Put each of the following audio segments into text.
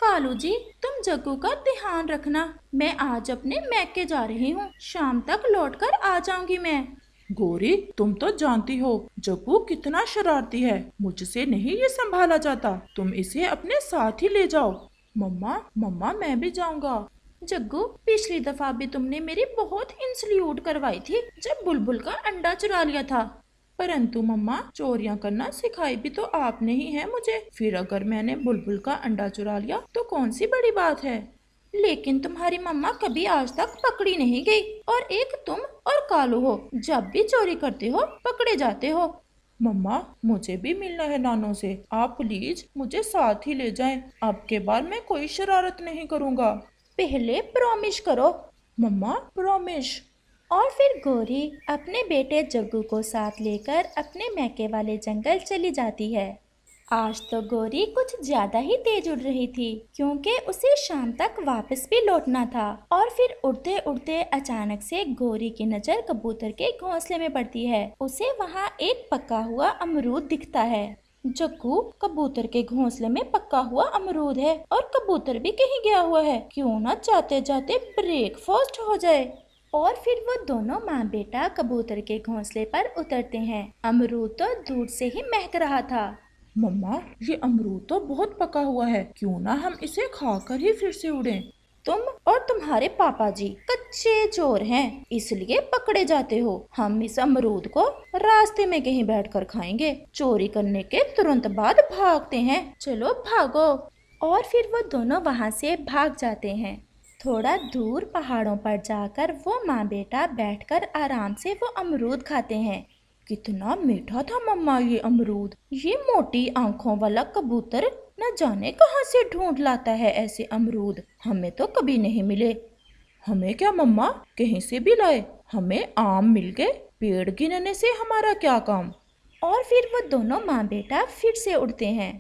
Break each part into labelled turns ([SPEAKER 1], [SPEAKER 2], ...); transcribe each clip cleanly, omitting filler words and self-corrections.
[SPEAKER 1] कालू जी, तुम जग्गू का ध्यान रखना। मैं आज अपने मैके जा रही हूँ, शाम तक लौटकर आ जाऊंगी मैं।
[SPEAKER 2] गौरी, तुम तो जानती हो जग्गू कितना शरारती है। मुझसे नहीं ये संभाला जाता। तुम इसे अपने साथ ही ले जाओ। मम्मा मम्मा, मैं भी जाऊंगा।
[SPEAKER 1] जग्गू, पिछली दफा भी तुमने मेरी बहुत इंसल्यूट करवाई थी जब बुलबुल का अंडा चुरा लिया था।
[SPEAKER 2] परंतु मम्मा, चोरियां करना सिखाई भी तो आपने ही है मुझे। फिर अगर मैंने बुलबुल का अंडा चुरा लिया तो कौन सी बड़ी बात है।
[SPEAKER 1] लेकिन तुम्हारी मम्मा कभी आज तक पकड़ी नहीं गई, और एक तुम और कालू हो, जब भी चोरी करते हो पकड़े जाते हो।
[SPEAKER 2] मम्मा, मुझे भी मिलना है नानों से। आप प्लीज मुझे साथ ही ले जाएं। अब के बाद मैं कोई शरारत नहीं करूंगा।
[SPEAKER 1] पहले प्रॉमिस करो।
[SPEAKER 2] मम्मा, प्रॉमिस।
[SPEAKER 1] और फिर गौरी अपने बेटे जग्गू को साथ लेकर अपने मैके वाले जंगल चली जाती है। आज तो गौरी कुछ ज्यादा ही तेज उड़ रही थी, क्योंकि उसे शाम तक वापस भी लौटना था। और फिर उड़ते उड़ते अचानक से गौरी की नजर कबूतर के घोंसले में पड़ती है। उसे वहाँ एक पका हुआ अमरूद दिखता है। जग्गू, कबूतर के घोंसले में पका हुआ अमरूद है और कबूतर भी कहीं गया हुआ है। क्यों ना जाते जाते ब्रेकफास्ट हो जाए। और फिर वो दोनों माँ बेटा कबूतर के घोंसले पर उतरते हैं। अमरूद तो दूर से ही महक रहा था।
[SPEAKER 2] मम्मा, ये अमरूद तो बहुत पका हुआ है। क्यों ना हम इसे खाकर ही फिर से उड़ें।
[SPEAKER 1] तुम और तुम्हारे पापा जी कच्चे चोर हैं, इसलिए पकड़े जाते हो। हम इस अमरूद को रास्ते में कहीं बैठकर खाएंगे। चोरी करने के तुरंत बाद भागते हैं। चलो भागो। और फिर वो दोनों वहाँ से भाग जाते हैं। थोड़ा दूर पहाड़ों पर जाकर वो माँ बेटा बैठकर आराम से वो अमरूद खाते हैं। कितना मीठा था मम्मा ये अमरूद। ये मोटी आंखों वाला कबूतर न जाने कहाँ से ढूंढ लाता है ऐसे अमरूद। हमें तो कभी नहीं मिले।
[SPEAKER 2] हमें क्या मम्मा, कहीं से भी लाए। हमें आम मिल गए। पेड़ गिनने से हमारा क्या काम।
[SPEAKER 1] और फिर वो दोनों माँ बेटा फिर से उड़ते हैं।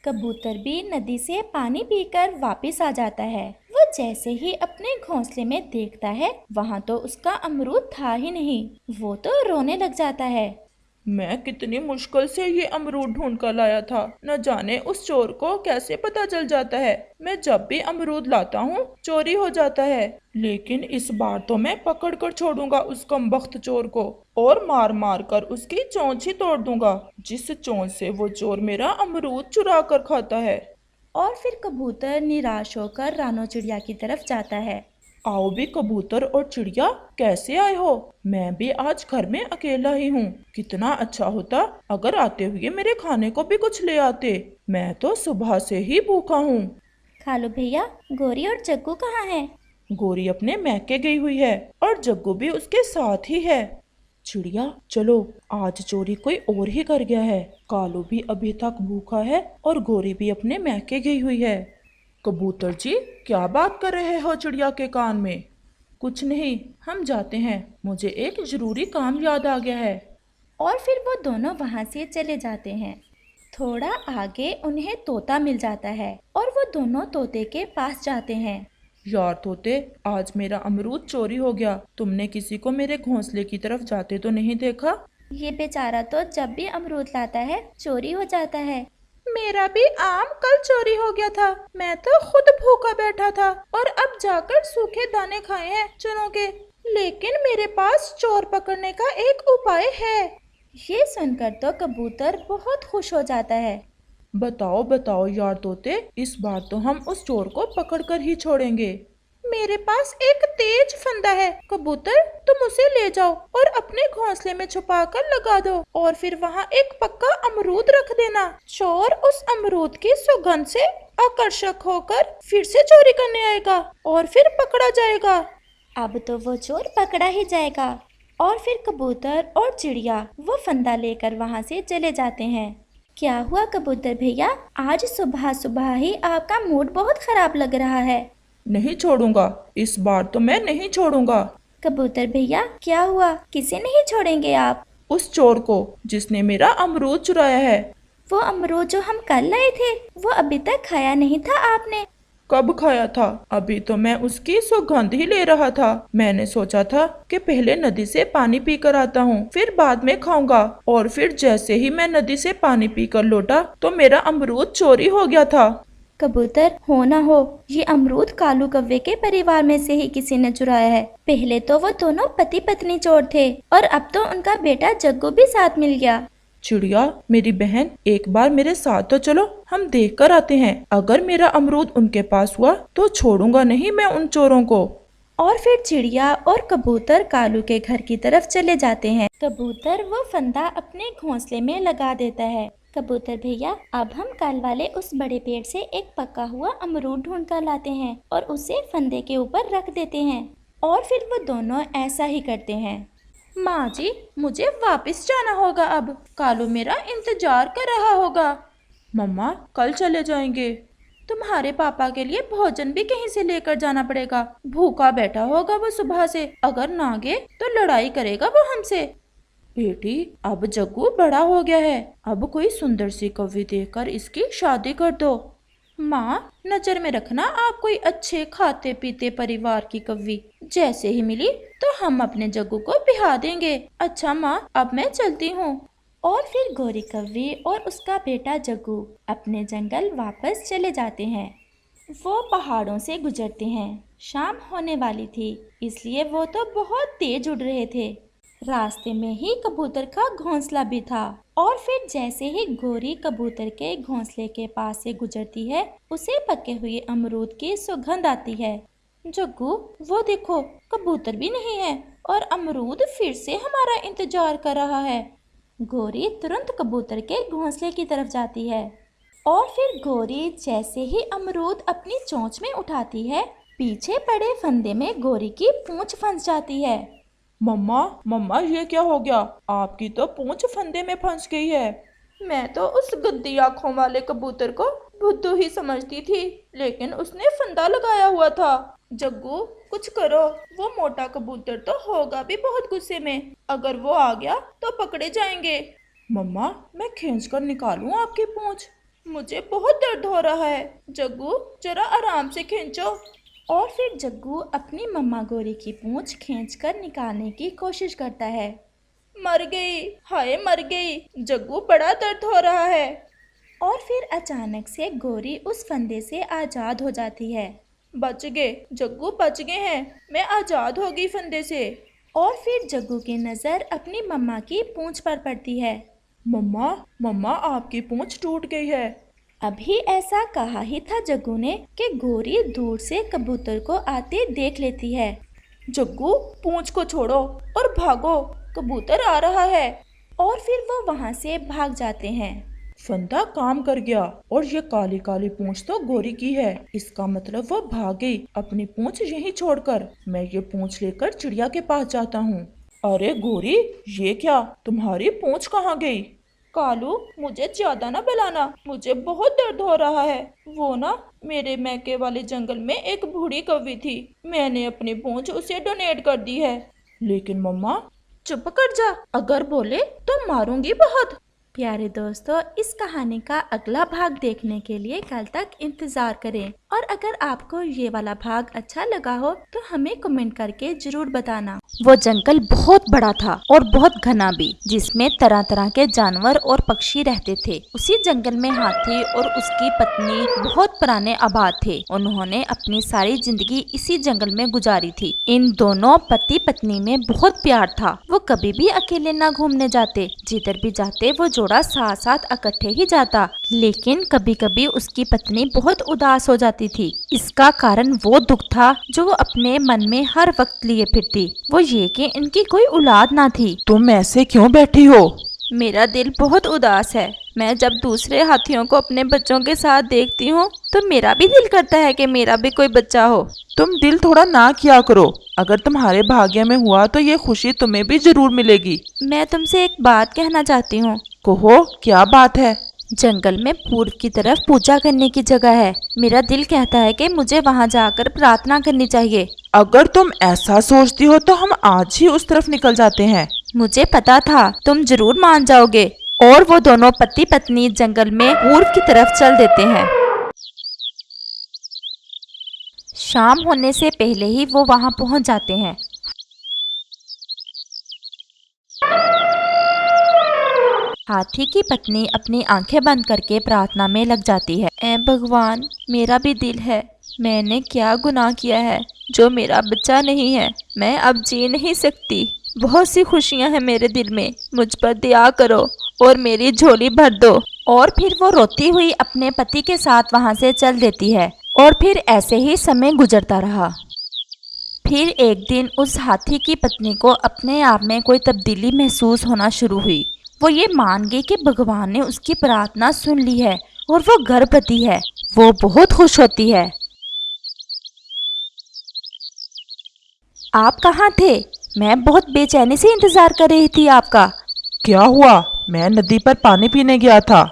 [SPEAKER 1] कबूतर भी नदी से पानी पीकर वापस आ जाता है। वो जैसे ही अपने घोंसले में देखता है, वहाँ तो उसका अमरूद था ही नहीं। वो तो रोने लग जाता है।
[SPEAKER 2] मैं कितनी मुश्किल से ये अमरूद ढूंढ कर लाया था। न जाने उस चोर को कैसे पता चल जाता है। मैं जब भी अमरूद लाता हूँ चोरी हो जाता है। लेकिन इस बार तो मैं पकड़ कर छोड़ूंगा उस कमबख्त चोर को, और मार मार कर उसकी चोंच ही तोड़ दूंगा, जिस चोंच से वो चोर मेरा अमरूद चुरा कर खाता है।
[SPEAKER 1] और फिर कबूतर निराश होकर रानो चिड़िया की तरफ जाता है।
[SPEAKER 2] आओ भी कबूतर और चिड़िया, कैसे आए हो। मैं भी आज घर में अकेला ही हूँ। कितना अच्छा होता अगर आते हुए मेरे खाने को भी कुछ ले आते। मैं तो सुबह से ही भूखा हूँ।
[SPEAKER 1] खालू भैया, गौरी और जग्गू कहाँ हैं?
[SPEAKER 2] गोरी अपने मैके गई हुई है और जग्गू भी उसके साथ ही है। चिड़िया, चलो, आज चोरी कोई और ही कर गया है। कालू भी अभी तक भूखा है और गोरी भी अपने मैके गई हुई है। कबूतर जी, क्या बात कर रहे हो चिड़िया के कान में। कुछ नहीं, हम जाते हैं। मुझे एक जरूरी काम याद आ गया है।
[SPEAKER 1] और फिर वो दोनों वहाँ से चले जाते हैं। थोड़ा आगे उन्हें तोता मिल जाता है और वो दोनों तोते के पास जाते हैं।
[SPEAKER 2] यार तोते, आज मेरा अमरूद चोरी हो गया। तुमने किसी को मेरे घोंसले की तरफ जाते तो नहीं देखा।
[SPEAKER 1] ये बेचारा तो जब भी अमरूद लाता है चोरी हो जाता है। मेरा भी आम कल चोरी हो गया था। मैं तो खुद भूखा बैठा था और अब जाकर सूखे दाने खाए हैं चनों के। लेकिन मेरे पास चोर पकड़ने का एक उपाय है। ये सुनकर तो कबूतर बहुत खुश हो जाता है।
[SPEAKER 2] बताओ बताओ यार तोते, इस बार तो हम उस चोर को पकड़ कर ही छोड़ेंगे।
[SPEAKER 1] मेरे पास एक तेज फंदा है कबूतर, तुम उसे ले जाओ और अपने घोंसले में छुपा कर लगा दो, और फिर वहाँ एक पक्का अमरूद रख देना। चोर उस अमरूद की सुगंध से आकर्षक होकर फिर से चोरी करने आएगा और फिर पकड़ा जाएगा। अब तो वो चोर पकड़ा ही जाएगा। और फिर कबूतर और चिड़िया वो फंदा लेकर वहाँ से चले जाते हैं। क्या हुआ कबूतर भैया, आज सुबह सुबह ही आपका मूड बहुत खराब लग रहा है।
[SPEAKER 2] नहीं छोड़ूंगा, इस बार तो मैं नहीं छोड़ूंगा।
[SPEAKER 1] कबूतर भैया, क्या हुआ, किसे नहीं छोड़ेंगे आप?
[SPEAKER 2] उस चोर को जिसने मेरा अमरूद चुराया है।
[SPEAKER 1] वो अमरूद जो हम कल लाए थे, वो अभी तक खाया नहीं था आपने?
[SPEAKER 2] कब खाया था, अभी तो मैं उसकी सुगंध ही ले रहा था। मैंने सोचा था कि पहले नदी से पानी पी कर आता हूँ, फिर बाद में खाऊंगा। और फिर जैसे ही मैं नदी से पानी पीकर लौटा तो मेरा अमरूद चोरी हो गया था।
[SPEAKER 1] कबूतर, हो ना हो ये अमरूद कालू कौवे के परिवार में से ही किसी ने चुराया है। पहले तो वो दोनों पति पत्नी चोर थे और अब तो उनका बेटा जग्गू भी साथ मिल गया।
[SPEAKER 2] चिड़िया, मेरी बहन, एक बार मेरे साथ तो चलो, हम देख कर आते हैं। अगर मेरा अमरूद उनके पास हुआ तो छोड़ूंगा नहीं मैं उन चोरों को।
[SPEAKER 1] और फिर चिड़िया और कबूतर कालू के घर की तरफ चले जाते हैं। कबूतर वो फंदा अपने घोंसले में लगा देता है। कबूतर भैया, अब हम कल वाले उस बड़े पेड़ से एक पका हुआ अमरूद ढूंढ कर लाते हैं और उसे फंदे के ऊपर रख देते हैं। और फिर वो दोनों ऐसा ही करते हैं।
[SPEAKER 2] माँ जी, मुझे वापस जाना होगा अब। कालू मेरा इंतजार कर रहा होगा। मम्मा, कल चले जाएंगे। तुम्हारे पापा के लिए भोजन भी कहीं से लेकर जाना पड़ेगा। भूखा बैठा होगा वो सुबह से। अगर ना गए तो लड़ाई करेगा वो हमसे। बेटी, अब जग्गू बड़ा हो गया है। अब कोई सुंदर सी कौवी देखकर इसकी शादी कर दो। माँ, नजर में रखना आप कोई अच्छे खाते पीते परिवार की कौवी। जैसे ही मिली तो हम अपने जग्गू को ब्याह देंगे। अच्छा माँ, अब मैं चलती हूँ। और फिर गोरी कौवी और उसका बेटा जग्गू अपने जंगल वापस चले जाते हैं। वो पहाड़ों से गुजरते हैं। शाम होने वाली थी, इसलिए वो तो बहुत तेज उड़ रहे थे। रास्ते में ही कबूतर का घोंसला भी था। और फिर जैसे ही गोरी कबूतर के घोंसले के पास से गुजरती है, उसे पके हुए अमरूद की सुगंध आती है। जग्गू, वो देखो, कबूतर भी नहीं है और अमरूद फिर से हमारा इंतजार कर रहा है। गोरी तुरंत कबूतर के घोंसले की तरफ जाती है। और फिर गोरी जैसे ही अमरूद अपनी चोंच में उठाती है, पीछे पड़े फंदे में गोरी की पूंछ फंस जाती है। मम्मा, मम्मा, ये क्या हो गया? आपकी तो पूंछ फंदे में फंस गई है। मैं तो उस गद्दी आंखों वाले कबूतर को बुद्धू ही समझती थी, लेकिन उसने फंदा लगाया हुआ था। जग्गू, कुछ करो। वो मोटा कबूतर तो होगा भी बहुत गुस्से में। अगर वो आ गया तो पकड़े जाएंगे। मम्मा, मैं खींच कर निकालूं आपकी पूंछ? मुझे बहुत दर्द हो रहा है। जग्गू, जरा आराम से खींचो। और फिर जग्गू अपनी मम्मा गोरी की पूंछ खींचकर निकालने की कोशिश करता है। मर गई, हाय मर गई। जग्गू, बड़ा दर्द हो रहा है। और फिर अचानक से गोरी उस फंदे से आजाद हो जाती है। बच गए जग्गू, बच गए हैं। मैं आजाद हो गई फंदे से। और फिर जग्गू की नजर अपनी मम्मा की पूंछ पर पड़ती है। मम्मा, मम्मा, आपकी पूंछ टूट गई है। अभी ऐसा कहा ही था जग्गू ने कि गोरी दूर से कबूतर को आते देख लेती है। जग्गू, पूंछ को छोड़ो और भागो, कबूतर आ रहा है। और फिर वो वहाँ से भाग जाते हैं। फंदा काम कर गया और ये काली काली पूंछ तो गोरी की है। इसका मतलब वो भाग गई अपनी पूंछ यहीं छोड़कर। मैं ये पूंछ लेकर चिड़िया के पास जाता हूँ। अरे गोरी, ये क्या? तुम्हारी पूंछ कहाँ गई? कालू, मुझे ज्यादा ना बुलाना, मुझे बहुत दर्द हो रहा है। वो ना, मेरे मैके वाले जंगल में एक बूढ़ी कौवी थी। मैंने अपनी पूंछ उसे डोनेट कर दी है। लेकिन मम्मा। चुप कर जा, अगर बोले तो मारूंगी बहुत। प्यारे दोस्तों, इस कहानी का अगला भाग देखने के लिए कल तक इंतजार करें। और अगर आपको ये वाला भाग अच्छा लगा हो तो हमें कमेंट करके जरूर बताना।
[SPEAKER 3] वो जंगल बहुत बड़ा था और बहुत घना भी, जिसमें तरह तरह के जानवर और पक्षी रहते थे। उसी जंगल में हाथी और उसकी पत्नी बहुत पुराने आबाद थे। उन्होंने अपनी सारी जिंदगी इसी जंगल में गुजारी थी। इन दोनों पति पत्नी में बहुत प्यार था। वो कभी भी अकेले ना घूमने जाते। जिधर भी जाते वो जोड़ा साथ साथ इकट्ठे ही जाता। लेकिन कभी कभी उसकी पत्नी बहुत उदास हो जाती थी। इसका कारण वो दुख था जो वो अपने मन में हर वक्त लिए फिरती। वो ये कि इनकी कोई औलाद ना थी।
[SPEAKER 2] तुम ऐसे क्यों बैठी हो?
[SPEAKER 3] मेरा दिल बहुत उदास है। मैं जब दूसरे हाथियों को अपने बच्चों के साथ देखती हूँ तो मेरा भी दिल करता है कि मेरा भी कोई बच्चा हो।
[SPEAKER 2] तुम दिल थोड़ा ना किया करो। अगर तुम्हारे भाग्य में हुआ तो ये खुशी तुम्हें भी जरूर मिलेगी।
[SPEAKER 3] मैं तुमसे एक बात कहना चाहती हूँ।
[SPEAKER 2] कहो, क्या बात है?
[SPEAKER 3] जंगल में पूर्व की तरफ पूजा करने की जगह है। मेरा दिल कहता है कि मुझे वहाँ जाकर प्रार्थना करनी चाहिए।
[SPEAKER 2] अगर तुम ऐसा सोचती हो तो हम आज ही उस तरफ निकल जाते हैं।
[SPEAKER 3] मुझे पता था तुम जरूर मान जाओगे। और वो दोनों पति पत्नी जंगल में पूर्व की तरफ चल देते हैं। शाम होने से पहले ही वो वहाँ पहुँच जाते हैं। हाथी की पत्नी अपनी आंखें बंद करके प्रार्थना में लग जाती है। ऐ भगवान, मेरा भी दिल है, मैंने क्या गुनाह किया है जो मेरा बच्चा नहीं है। मैं अब जी नहीं सकती। बहुत सी खुशियां हैं मेरे दिल में, मुझ पर दया करो और मेरी झोली भर दो। और फिर वो रोती हुई अपने पति के साथ वहां से चल देती है। और फिर ऐसे ही समय गुजरता रहा। फिर एक दिन उस हाथी की पत्नी को अपने आप में कोई तब्दीली महसूस होना शुरू हुई। वो ये मान गई कि भगवान ने उसकी प्रार्थना सुन ली है और वो गर्भवती है। वो बहुत खुश होती है। आप कहाँ थे? मैं बहुत बेचैनी से इंतजार कर रही थी आपका।
[SPEAKER 2] क्या हुआ? मैं नदी पर पानी पीने गया था।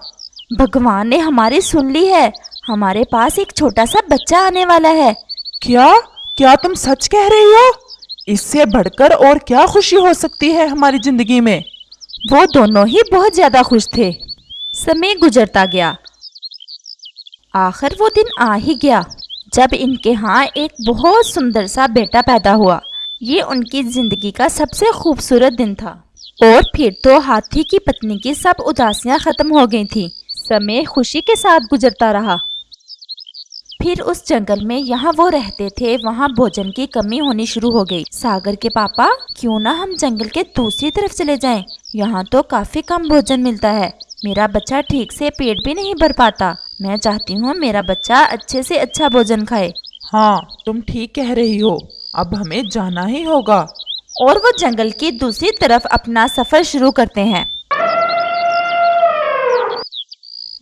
[SPEAKER 3] भगवान ने हमारी सुन ली है। हमारे पास एक छोटा सा बच्चा आने वाला है।
[SPEAKER 2] क्या क्या तुम सच कह रही हो? इससे बढ़कर और क्या खुशी हो सकती है हमारी जिंदगी में?
[SPEAKER 3] वो दोनों ही बहुत ज्यादा खुश थे। समय गुजरता गया। आखिर वो दिन आ ही गया जब इनके यहाँ एक बहुत सुंदर सा बेटा पैदा हुआ। ये उनकी जिंदगी का सबसे खूबसूरत दिन था। और फिर तो हाथी की पत्नी की सब उदासियां खत्म हो गई थी। समय खुशी के साथ गुजरता रहा। फिर उस जंगल में यहाँ वो रहते थे, वहाँ भोजन की कमी होनी शुरू हो गई। सागर के पापा, क्यों ना हम जंगल के दूसरी तरफ चले जाएं? यहाँ तो काफी कम भोजन मिलता है। मेरा बच्चा ठीक से पेट भी नहीं भर पाता। मैं चाहती हूँ मेरा बच्चा अच्छे से अच्छा भोजन खाए।
[SPEAKER 2] हाँ, तुम ठीक कह रही हो। अब हमें जाना ही होगा।
[SPEAKER 3] और वो जंगल की दूसरी तरफ अपना सफर शुरू करते हैं।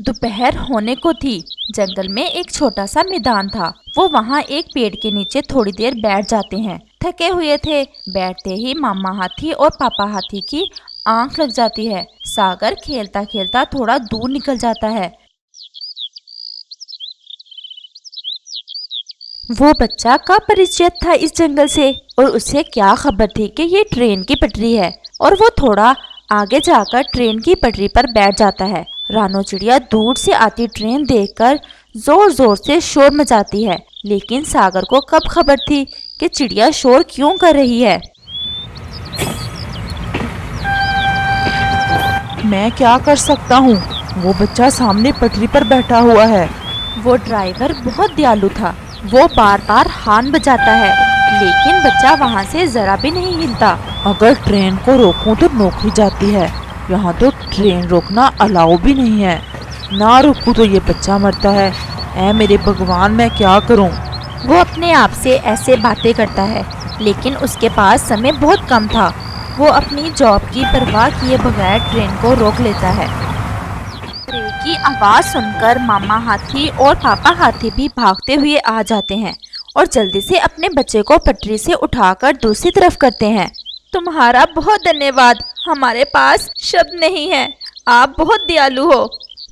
[SPEAKER 3] दोपहर होने को थी। जंगल में एक छोटा सा मैदान था। वो वहाँ एक पेड़ के नीचे थोड़ी देर बैठ जाते हैं। थके हुए थे। बैठते ही मामा हाथी और पापा हाथी की आंख लग जाती है। सागर खेलता खेलता थोड़ा दूर निकल जाता है। वो बच्चा कब परिचित था इस जंगल से, और उसे क्या खबर थी कि ये ट्रेन की पटरी है। और वो थोड़ा आगे जाकर ट्रेन की पटरी पर बैठ जाता है। रानो चिड़िया दूर से आती ट्रेन देखकर जोर जोर से शोर मचाती है। लेकिन सागर को कब खबर थी कि चिड़िया शोर क्यों कर रही है।
[SPEAKER 2] मैं क्या कर सकता हूँ? वो बच्चा सामने पटरी पर बैठा हुआ है।
[SPEAKER 3] वो ड्राइवर बहुत दयालु था। वो बार बार हॉर्न बजाता है, लेकिन बच्चा वहाँ से जरा भी नहीं हिलता।
[SPEAKER 2] अगर ट्रेन को रोकूं तो रोक ही जाती है। यहाँ तो ट्रेन रोकना अलाउ भी नहीं है। ना रुकूं तो ये बच्चा मरता है। ऐ मेरे भगवान, मैं क्या करूँ?
[SPEAKER 3] वो अपने आप से ऐसे बातें करता है, लेकिन उसके पास समय बहुत कम था। वो अपनी जॉब की परवाह किए बगैर ट्रेन को रोक लेता है। ट्रेन की आवाज़ सुनकर मामा हाथी और पापा हाथी भी भागते हुए आ जाते हैं और जल्दी से अपने बच्चे को पटरी से उठाकर दूसरी तरफ करते हैं। तुम्हारा बहुत धन्यवाद, हमारे पास शब्द नहीं है। आप बहुत दयालु हो।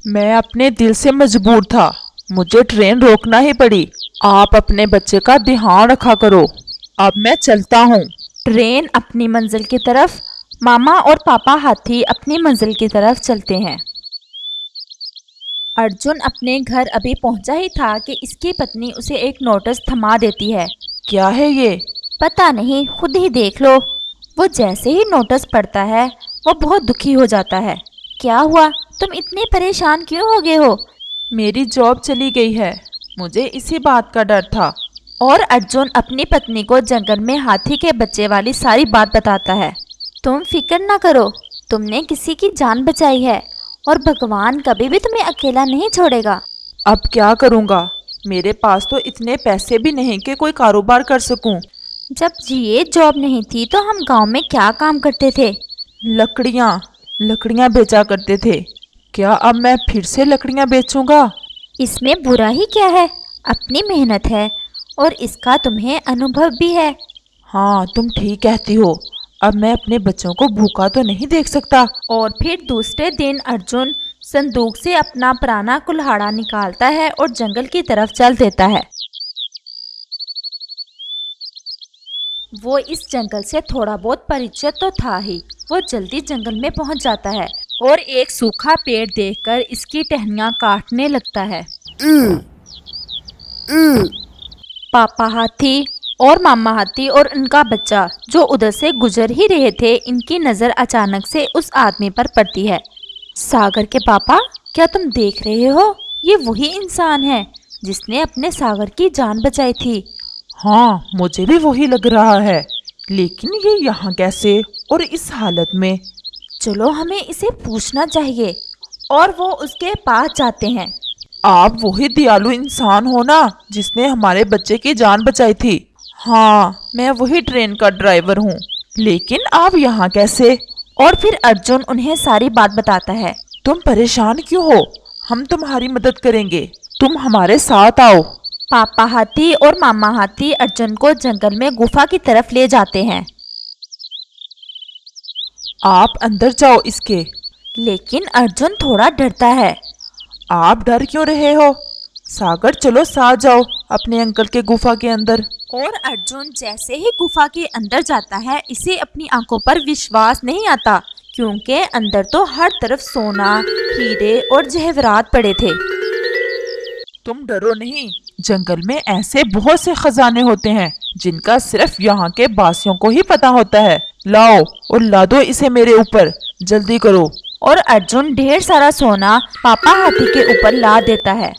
[SPEAKER 2] मैं अपने दिल से मजबूर था। मुझे ट्रेन रोकना ही पड़ी। आप अपने बच्चे का ध्यान रखा करो। अब मैं चलता हूँ।
[SPEAKER 3] ट्रेन अपनी मंजिल की तरफ, मामा और पापा हाथी अपनी मंजिल की तरफ चलते हैं। अर्जुन अपने घर अभी पहुंचा ही था कि इसकी पत्नी उसे एक नोटिस थमा देती है।
[SPEAKER 2] क्या है ये?
[SPEAKER 3] पता नहीं, खुद ही देख लो। वो जैसे ही नोटिस पढ़ता है वो बहुत दुखी हो जाता है। क्या हुआ? तुम इतने परेशान क्यों हो गए हो?
[SPEAKER 2] मेरी जॉब चली गई है। मुझे इसी बात का डर था।
[SPEAKER 3] और अर्जुन अपनी पत्नी को जंगल में हाथी के बच्चे वाली सारी बात बताता है। तुम फिक्र ना करो, तुमने किसी की जान बचाई है और भगवान कभी भी तुम्हें अकेला नहीं छोड़ेगा।
[SPEAKER 2] अब क्या करूँगा? मेरे पास तो इतने पैसे भी नहीं कि कोई कारोबार कर सकूं।
[SPEAKER 3] जब ये जॉब नहीं थी तो हम गांव में क्या काम करते थे?
[SPEAKER 2] लकड़ियाँ बेचा करते थे। क्या अब मैं फिर से लकड़ियाँ बेचूंगा?
[SPEAKER 3] इसमें बुरा ही क्या है? अपनी मेहनत है और इसका तुम्हें अनुभव भी है।
[SPEAKER 2] हाँ, तुम ठीक कहती हो। अब मैं अपने बच्चों को भूखा तो नहीं देख सकता।
[SPEAKER 3] और फिर दूसरे दिन अर्जुन संदूक से अपना पुराना कुल्हाड़ा निकालता है और जंगल की तरफ चल देता है। वो इस जंगल से थोड़ा बहुत परिचित तो था ही। वो जल्दी जंगल में पहुंच जाता है और एक सूखा पेड़ देखकर इसकी टहनियाँ काटने लगता है। पापा हाथी और मामा हाथी और उनका बच्चा जो उधर से गुजर ही रहे थे, इनकी नज़र अचानक से उस आदमी पर पड़ती है सागर के पापा, क्या तुम देख रहे हो? ये वही इंसान है जिसने अपने सागर की जान बचाई थी।
[SPEAKER 2] हाँ, मुझे भी वही लग रहा है, लेकिन ये यहाँ कैसे और इस हालत में?
[SPEAKER 3] चलो हमें इसे पूछना चाहिए। और वो उसके पास जाते हैं।
[SPEAKER 2] आप वही दयालु इंसान हो ना जिसने हमारे बच्चे की जान बचाई थी? हाँ, मैं वही ट्रेन का ड्राइवर हूँ, लेकिन आप यहाँ कैसे?
[SPEAKER 3] और फिर अर्जुन उन्हें सारी बात बताता है।
[SPEAKER 2] तुम परेशान क्यों हो? हम तुम्हारी मदद करेंगे, तुम हमारे साथ आओ।
[SPEAKER 3] पापा हाथी और मामा हाथी अर्जुन को जंगल में गुफा की तरफ ले जाते हैं।
[SPEAKER 2] आप अंदर जाओ इसके।
[SPEAKER 3] लेकिन अर्जुन थोड़ा डरता है।
[SPEAKER 2] आप डर क्यों रहे हो? सागर, चलो साथ जाओ अपने अंकल के गुफा के अंदर।
[SPEAKER 3] और अर्जुन जैसे ही गुफा के अंदर जाता है, इसे अपनी आंखों पर विश्वास नहीं आता, क्योंकि अंदर तो हर तरफ सोना, हीरे और जवाहरात पड़े थे।
[SPEAKER 2] तुम डरो नहीं, जंगल में ऐसे बहुत से खजाने होते हैं जिनका सिर्फ यहाँ के बासियों को ही पता होता है। लाओ और लादो इसे मेरे ऊपर, जल्दी करो।
[SPEAKER 3] और अर्जुन ढेर सारा सोना पापा हाथी के ऊपर ला देता है।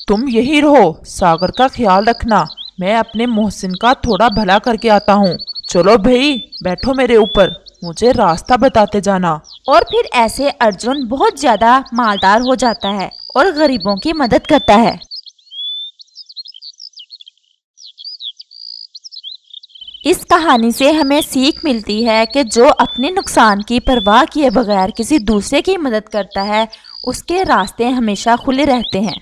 [SPEAKER 2] तुम यही रहो, सागर का ख्याल रखना, मैं अपने मोहसिन का थोड़ा भला करके आता हूँ। चलो भाई, बैठो मेरे ऊपर, मुझे रास्ता बताते जाना।
[SPEAKER 3] और फिर ऐसे अर्जुन बहुत ज्यादा मालदार हो जाता है और गरीबों की मदद करता है। इस कहानी से हमें सीख मिलती है कि जो अपने नुकसान की परवाह किए बगैर किसी दूसरे की मदद करता है, उसके रास्ते हमेशा खुले रहते हैं।